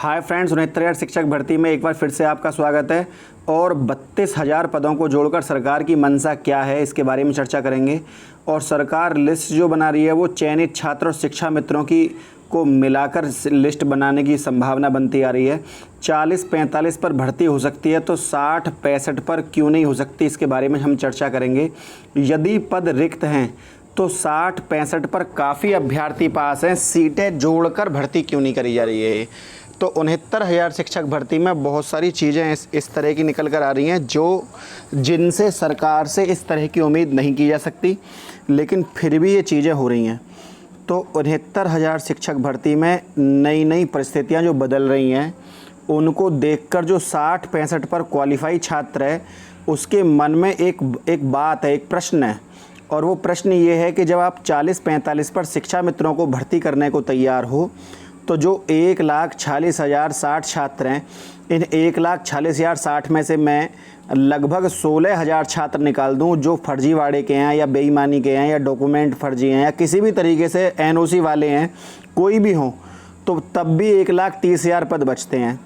Hi friends, 69,000 शिक्षक भर्ती में एक बार फिर से आपका स्वागत है। और 32,000 पदों को जोड़कर सरकार की मंशा क्या है, इसके बारे में चर्चा करेंगे। और सरकार लिस्ट जो बना रही है वो चयनित छात्र और शिक्षा मित्रों की को मिलाकर लिस्ट बनाने की संभावना बनती आ रही है। 40-45 पर भर्ती हो सकती है तो 60-65 पर क्यों नहीं हो सकती, इसके बारे में हम चर्चा करेंगे। यदि पद रिक्त हैं तो 60-65 पर काफ़ी अभ्यर्थी पास हैं, सीटें जोड़कर भर्ती क्यों नहीं करी जा रही है। तो 69,000 शिक्षक भर्ती में बहुत सारी चीज़ें इस तरह की निकल कर आ रही हैं जिनसे सरकार से इस तरह की उम्मीद नहीं की जा सकती, लेकिन फिर भी ये चीज़ें हो रही हैं। तो 69,000 शिक्षक भर्ती में नई नई परिस्थितियाँ जो बदल रही हैं, उनको देखकर जो 60-65 पर क्वालिफाई छात्र है उसके मन में एक बात है, एक प्रश्न है। और वो प्रश्न ये है कि जब आप 40-45 पर शिक्षा मित्रों को भर्ती करने को तैयार हो तो जो 1,46,060 छात्र हैं, इन 1,46,060 में से मैं लगभग 16,000 छात्र निकाल दूं जो फर्जीवाड़े के हैं या बेईमानी के हैं या डॉक्यूमेंट फर्जी हैं या किसी भी तरीके से एनओसी वाले हैं, कोई भी हों, तो तब भी 1,30,000 पद बचते हैं।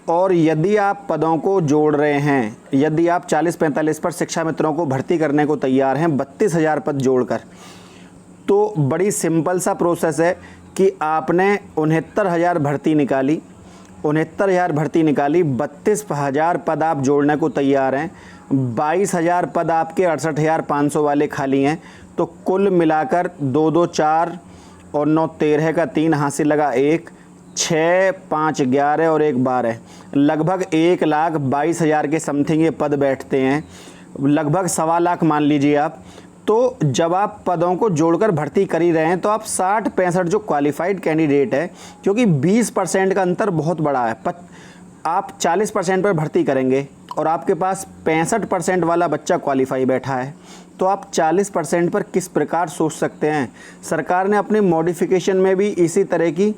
और यदि आप पदों को जोड़ रहे हैं, यदि आप 40-45 पर शिक्षा मित्रों को भर्ती करने को तैयार हैं 32,000 पद जोड़कर, तो बड़ी सिंपल सा प्रोसेस है कि आपने 69,000 भर्ती निकाली, 69,000 भर्ती निकाली, 32,000 पद आप जोड़ने को तैयार हैं, 22,000 पद आपके 68,500 वाले खाली हैं, तो कुल मिलाकर 2-2 4 और 9 13 का 3 हासिल लगा 1, 6 5 11 और 1 12, लगभग 1,22,000 के समथिंग ये पद बैठते हैं, लगभग 1.25 लाख मान लीजिए आप। तो जब आप पदों को जोड़कर भर्ती कर ही रहे हैं तो आप 60-65 जो क्वालिफाइड कैंडिडेट है, क्योंकि 20% का अंतर बहुत बड़ा है। आप 40% पर भर्ती करेंगे और आपके पास 65% वाला बच्चा क्वालिफाई बैठा है, तो आप 40% पर किस प्रकार सोच सकते हैं। सरकार ने अपने मॉडिफिकेशन में भी इसी तरह की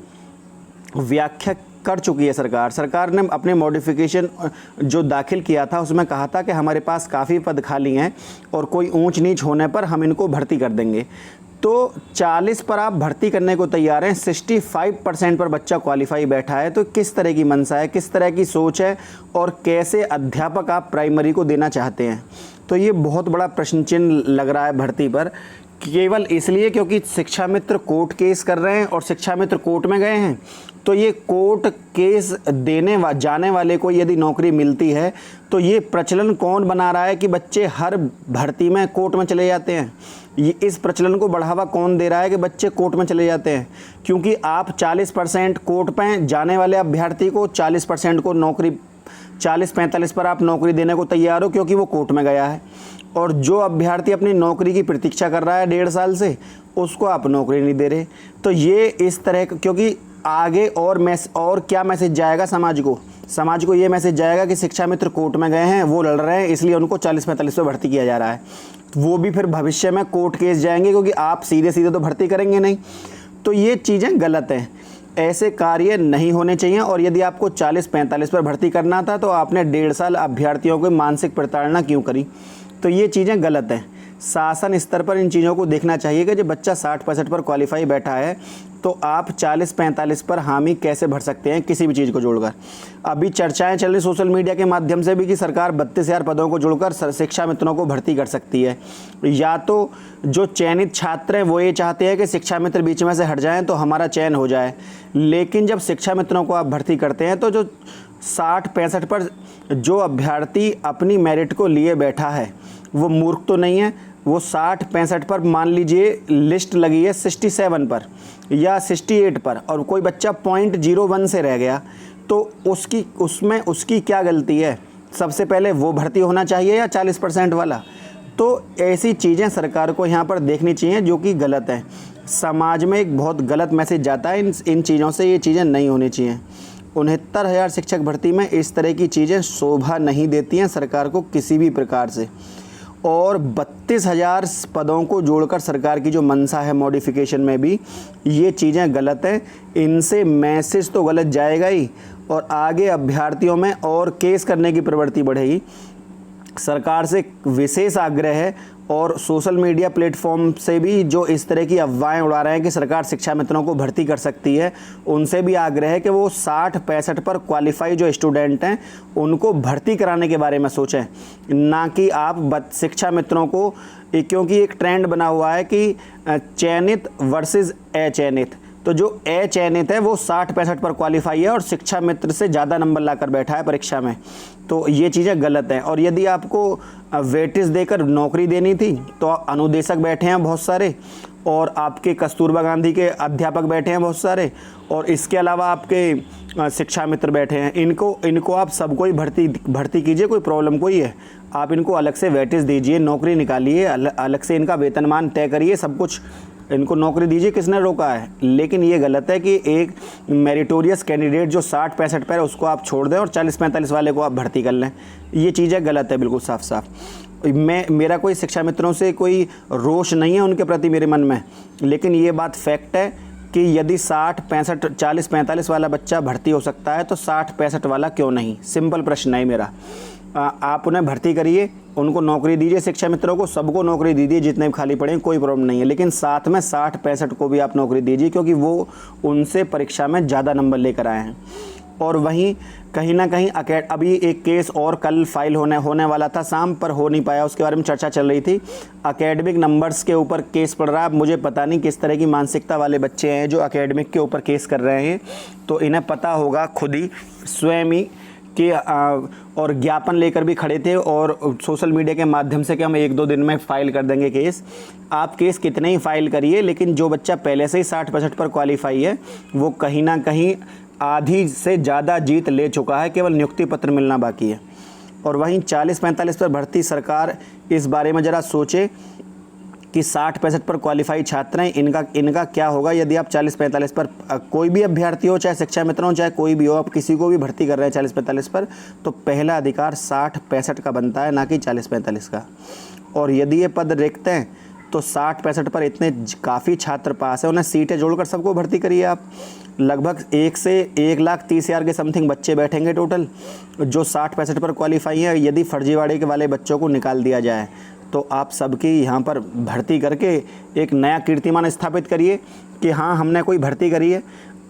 व्याख्या कर चुकी है। सरकार ने अपने मॉडिफिकेशन जो दाखिल किया था उसमें कहा था कि हमारे पास काफ़ी पद खाली हैं और कोई ऊंच नीच होने पर हम इनको भर्ती कर देंगे। तो 40 पर आप भर्ती करने को तैयार हैं, 65% पर बच्चा क्वालिफाई बैठा है, तो किस तरह की मंशा है, किस तरह की सोच है और कैसे अध्यापक आप प्राइमरी को देना चाहते हैं। तो ये बहुत बड़ा प्रश्न चिन्ह लग रहा है भर्ती पर, केवल इसलिए क्योंकि शिक्षा मित्र कोर्ट केस कर रहे हैं और शिक्षा मित्र कोर्ट में गए हैं। तो ये कोर्ट केस जाने वाले को यदि नौकरी मिलती है तो ये प्रचलन कौन बना रहा है कि बच्चे हर भर्ती में कोर्ट में चले जाते हैं। ये इस प्रचलन को बढ़ावा कौन दे रहा है कि बच्चे कोर्ट में चले जाते हैं, क्योंकि आप 40% कोर्ट पे जाने वाले अभ्यर्थी को 40% को नौकरी 40-45 पर आप नौकरी देने को तैयार हो क्योंकि वो कोर्ट में गया है। और जो अभ्यर्थी अपनी नौकरी की प्रतीक्षा कर रहा है 1.5 साल से, उसको आप नौकरी नहीं दे रहे। तो ये इस तरह, क्योंकि आगे और क्या मैसेज जाएगा समाज को ये मैसेज जाएगा कि शिक्षा मित्र कोर्ट में गए हैं, वो लड़ रहे हैं, इसलिए उनको 40-45 पे भर्ती किया जा रहा है। वो भी फिर भविष्य में कोर्ट केस जाएंगे क्योंकि आप सीधे सीधे तो भर्ती करेंगे नहीं। तो ये चीज़ें गलत हैं, ऐसे कार्य नहीं होने चाहिए। और यदि आपको 40-45 पर भर्ती करना था तो आपने 1.5 साल अभ्यर्थियों को मानसिक प्रताड़ना क्यों करी। तो ये चीज़ें गलत हैं। शासन स्तर पर इन चीज़ों को देखना चाहिए कि जब बच्चा 60-65 पर क्वालिफाई बैठा है तो आप 40-45 पर हामी कैसे भर सकते हैं किसी भी चीज़ को जोड़कर। अभी चर्चाएं चल रही सोशल मीडिया के माध्यम से भी कि सरकार 32,000 पदों को जोड़कर शिक्षा मित्रों को भर्ती कर सकती है। या तो जो चयनित छात्र हैं वो ये चाहते हैं कि शिक्षा मित्र बीच में से हट जाएँ तो हमारा चयन हो जाए, लेकिन जब शिक्षा मित्रों को आप भर्ती करते हैं तो जो 60-65 पर जो अभ्यर्थी अपनी मेरिट को लिए बैठा है वो मूर्ख तो नहीं है। वो 60-65 पर मान लीजिए लिस्ट लगी है 67 पर या 68 पर और कोई बच्चा 0.01 से रह गया, तो उसकी क्या गलती है। सबसे पहले वो भर्ती होना चाहिए या 40% वाला। तो ऐसी चीज़ें सरकार को यहाँ पर देखनी चाहिए जो कि गलत है। समाज में एक बहुत गलत मैसेज जाता है इन चीज़ों से, ये चीज़ें नहीं होनी चाहिए। 69,000 शिक्षक भर्ती में इस तरह की चीज़ें शोभा नहीं देती हैं सरकार को किसी भी प्रकार से। और 32,000 पदों को जोड़कर सरकार की जो मंशा है मॉडिफिकेशन में भी, ये चीज़ें गलत हैं। इनसे मैसेज तो गलत जाएगा ही और आगे अभ्यर्थियों में और केस करने की प्रवृत्ति बढ़ेगी। सरकार से विशेष आग्रह है और सोशल मीडिया प्लेटफॉर्म से भी जो इस तरह की अफवाहें उड़ा रहे हैं कि सरकार शिक्षा मित्रों को भर्ती कर सकती है, उनसे भी आग्रह है कि वो 60-65 पर क्वालिफाई जो स्टूडेंट हैं उनको भर्ती कराने के बारे में सोचें, ना कि आप शिक्षा मित्रों को, क्योंकि एक ट्रेंड बना हुआ है कि चयनित वर्सेस अचयनित। तो जो अचयनित है वो 60-65 पर क्वालिफाई है और शिक्षा मित्र से ज़्यादा नंबर लाकर बैठा है परीक्षा में, तो ये चीज़ें गलत हैं। और यदि आपको वेटेज देकर नौकरी देनी थी तो अनुदेशक बैठे हैं बहुत सारे, और आपके कस्तूरबा गांधी के अध्यापक बैठे हैं बहुत सारे, और इसके अलावा आपके शिक्षा मित्र बैठे हैं। इनको आप सबको ही भर्ती कीजिए, कोई प्रॉब्लम कोई है, आप इनको अलग से वेटेज दीजिए, नौकरी निकालिए, अलग से इनका वेतनमान तय करिए, सब कुछ इनको नौकरी दीजिए, किसने रोका है। लेकिन ये गलत है कि एक मेरिटोरियस कैंडिडेट जो 60-65 पर है उसको आप छोड़ दें और 40-45 वाले को आप भर्ती कर लें। ये चीज़ें गलत है बिल्कुल साफ साफ। मेरा कोई शिक्षा मित्रों से कोई रोष नहीं है उनके प्रति मेरे मन में, लेकिन ये बात फैक्ट है कि यदि 60-65 40-45 वाला बच्चा भर्ती हो सकता है तो 60-65 वाला क्यों नहीं। सिंपल प्रश्न है मेरा। आप उन्हें भर्ती करिए, उनको नौकरी दीजिए, शिक्षा मित्रों को सबको नौकरी दीजिए, जितने भी खाली पड़े कोई प्रॉब्लम नहीं है, लेकिन साथ में 60-65 को भी आप नौकरी दीजिए, क्योंकि वो उनसे परीक्षा में ज़्यादा नंबर लेकर आए हैं। और वहीं कहीं ना कहीं अभी एक केस और कल फाइल होने वाला था शाम पर, हो नहीं पाया, उसके बारे में चर्चा चल रही थी। एकेडमिक नंबर्स के ऊपर केस पड़ रहा है। मुझे पता नहीं किस तरह की मानसिकता वाले बच्चे हैं जो एकेडमिक के ऊपर केस कर रहे हैं, तो इन्हें पता होगा खुद ही स्वयं ही कि और ज्ञापन लेकर भी खड़े थे और सोशल मीडिया के माध्यम से कि हम 1-2 दिन में फ़ाइल कर देंगे केस। आप केस कितने ही फाइल करिए, लेकिन जो बच्चा पहले से ही 60-65 पर क्वालिफाई है वो कहीं ना कहीं आधी से ज़्यादा जीत ले चुका है, केवल नियुक्ति पत्र मिलना बाकी है। और वहीं 40-45 पर भर्ती, सरकार इस बारे में ज़रा सोचे कि 60-65 पर क्वालिफाई छात्र हैं, इनका क्या होगा यदि आप 40-45 पर, कोई भी अभ्यर्थी हो, चाहे शिक्षा मित्र हो, चाहे कोई भी हो, आप किसी को भी भर्ती कर रहे हैं 40-45 पर, तो पहला अधिकार 60-65 का बनता है, ना कि 40-45 का। और यदि ये पद रिक्त हैं तो 60-65 पर इतने काफ़ी छात्र पास है, उन्हें सीटें जोड़कर सबको भर्ती करिए आप। लगभग 1 से 1,30,000 के समथिंग बच्चे बैठेंगे टोटल जो 60-65 पर क्वालिफाई हैं। यदि फर्जीवाड़े के वाले बच्चों को निकाल दिया जाए तो आप सबकी यहाँ पर भर्ती करके एक नया कीर्तिमान स्थापित करिए कि हाँ, हमने कोई भर्ती करी है।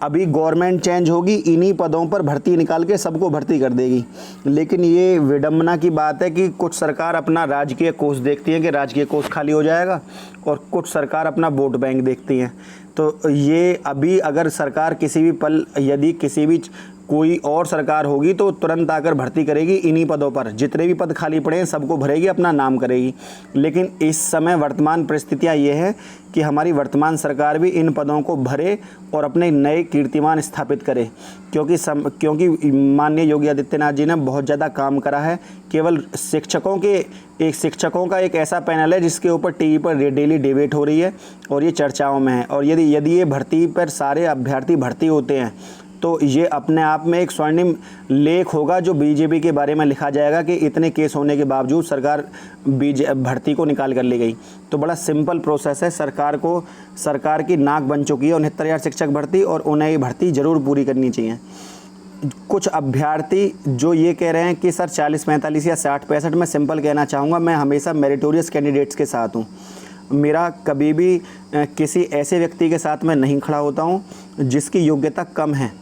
अभी गवर्नमेंट चेंज होगी, इन्हीं पदों पर भर्ती निकाल के सबको भर्ती कर देगी। लेकिन ये विडम्बना की बात है कि कुछ सरकार अपना राजकीय कोष देखती है कि राजकीय कोष खाली हो जाएगा, और कुछ सरकार अपना वोट बैंक देखती हैं। तो ये अभी अगर सरकार किसी भी पल, यदि किसी भी कोई और सरकार होगी तो तुरंत आकर भर्ती करेगी इन्हीं पदों पर, जितने भी पद खाली पड़े हैं सबको भरेगी, अपना नाम करेगी। लेकिन इस समय वर्तमान परिस्थितियाँ ये हैं कि हमारी वर्तमान सरकार भी इन पदों को भरे और अपने नए कीर्तिमान स्थापित करे, क्योंकि माननीय योगी आदित्यनाथ जी ने बहुत ज़्यादा काम करा है। केवल शिक्षकों का एक ऐसा पैनल है जिसके ऊपर टीवी पर डेली डिबेट हो रही है और ये चर्चाओं में है। और यदि ये भर्ती पर सारे अभ्यर्थी भर्ती होते हैं तो ये अपने आप में एक स्वर्णिम लेख होगा जो बीजेपी के बारे में लिखा जाएगा कि इतने केस होने के बावजूद सरकार भर्ती को निकाल कर ले गई। तो बड़ा सिंपल प्रोसेस है। सरकार की नाक बन चुकी है 69,000 शिक्षक भर्ती, और उन्हें ये भर्ती ज़रूर पूरी करनी चाहिए। कुछ अभ्यर्थी जो ये कह रहे हैं कि सर 40-45 या 60-65, मैं सिंपल कहना चाहूँगा, मैं हमेशा मेरिटोरियस कैंडिडेट्स के साथ हूँ। मेरा कभी भी किसी ऐसे व्यक्ति के साथ मैं नहीं खड़ा होता हूँ जिसकी योग्यता कम है।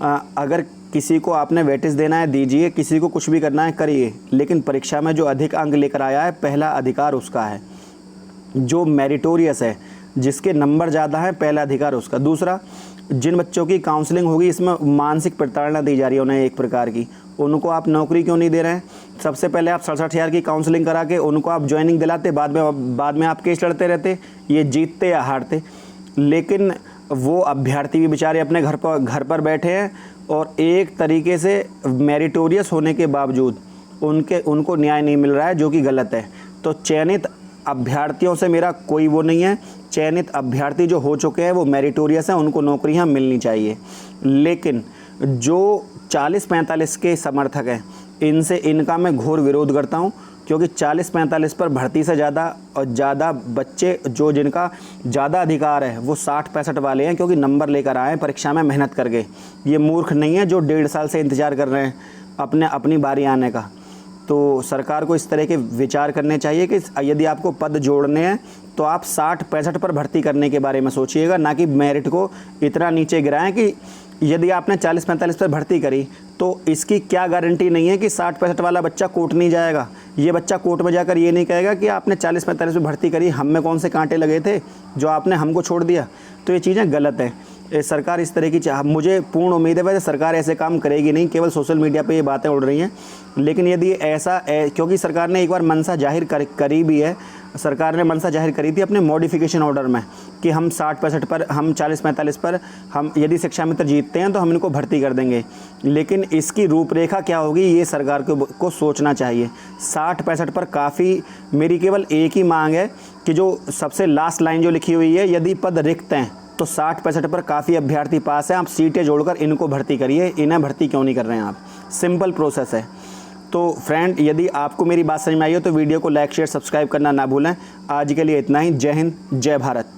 अगर किसी को आपने वेटेज देना है दीजिए, किसी को कुछ भी करना है करिए, लेकिन परीक्षा में जो अधिक अंक लेकर आया है पहला अधिकार उसका है। जो मेरिटोरियस है, जिसके नंबर ज़्यादा हैं, पहला अधिकार उसका। दूसरा, जिन बच्चों की काउंसलिंग होगी इसमें मानसिक प्रताड़ना दी जा रही है उन्हें एक प्रकार की, उनको आप नौकरी क्यों नहीं दे रहे हैं? सबसे पहले आप 67,000 की काउंसलिंग करा के उनको आप ज्वाइनिंग दिलाते, बाद में आप केस लड़ते रहते, ये जीतते या हारते। लेकिन वो अभ्यर्थी भी बेचारे अपने घर पर बैठे हैं और एक तरीके से मेरिटोरियस होने के बावजूद उनको न्याय नहीं मिल रहा है, जो कि गलत है। तो चयनित अभ्यर्थियों से मेरा कोई वो नहीं है। चयनित अभ्यर्थी जो हो चुके हैं वो मेरिटोरियस हैं, उनको नौकरियां मिलनी चाहिए। लेकिन जो 40-45 के समर्थक हैं, इनका मैं घोर विरोध करता हूं, क्योंकि 40-45 पर भर्ती से ज़्यादा बच्चे जो जिनका ज़्यादा अधिकार है वो 60-65 वाले हैं, क्योंकि नंबर लेकर आए हैं परीक्षा में मेहनत करके। ये मूर्ख नहीं है जो 1.5 साल से इंतज़ार कर रहे हैं अपनी बारी आने का। तो सरकार को इस तरह के विचार करने चाहिए कि यदि आपको पद जोड़ने हैं तो आप 60-65 पर भर्ती करने के बारे में सोचिएगा, ना कि मेरिट को इतना नीचे गिराएं कि यदि आपने 40-45 पर भर्ती करी तो इसकी क्या गारंटी नहीं है कि 60-65 वाला बच्चा कोर्ट नहीं जाएगा। ये बच्चा कोर्ट में जाकर ये नहीं कहेगा कि आपने 40-45 पर भर्ती करी, हम में कौन से कांटे लगे थे जो आपने हमको छोड़ दिया। तो ये चीज़ें गलत है। सरकार इस तरह की मुझे पूर्ण उम्मीद है, वैसे सरकार ऐसे काम करेगी नहीं, केवल सोशल मीडिया पे ये बातें उड़ रही हैं। लेकिन यदि ऐसा क्योंकि सरकार ने एक बार मंशा जाहिर करी भी है, सरकार ने मंशा जाहिर करी थी अपने मॉडिफिकेशन ऑर्डर में कि हम 60-65 पर, हम 40-45 पर हम यदि शिक्षा मित्र जीतते हैं तो हम इनको भर्ती कर देंगे। लेकिन इसकी रूपरेखा क्या होगी ये सरकार को सोचना चाहिए। 60-65 पर काफ़ी, मेरी केवल एक ही मांग है कि जो सबसे लास्ट लाइन जो लिखी हुई है, यदि पद रिक्त हैं तो 60-65 पर काफ़ी अभ्यर्थी पास हैं, आप सीटें जोड़कर इनको भर्ती करिए, इन्हें भर्ती क्यों नहीं कर रहे हैं आप। सिंपल प्रोसेस है। तो फ्रेंड, यदि आपको मेरी बात समझ में आई हो तो वीडियो को लाइक शेयर सब्सक्राइब करना ना भूलें। आज के लिए इतना ही। जय हिंद, जय भारत।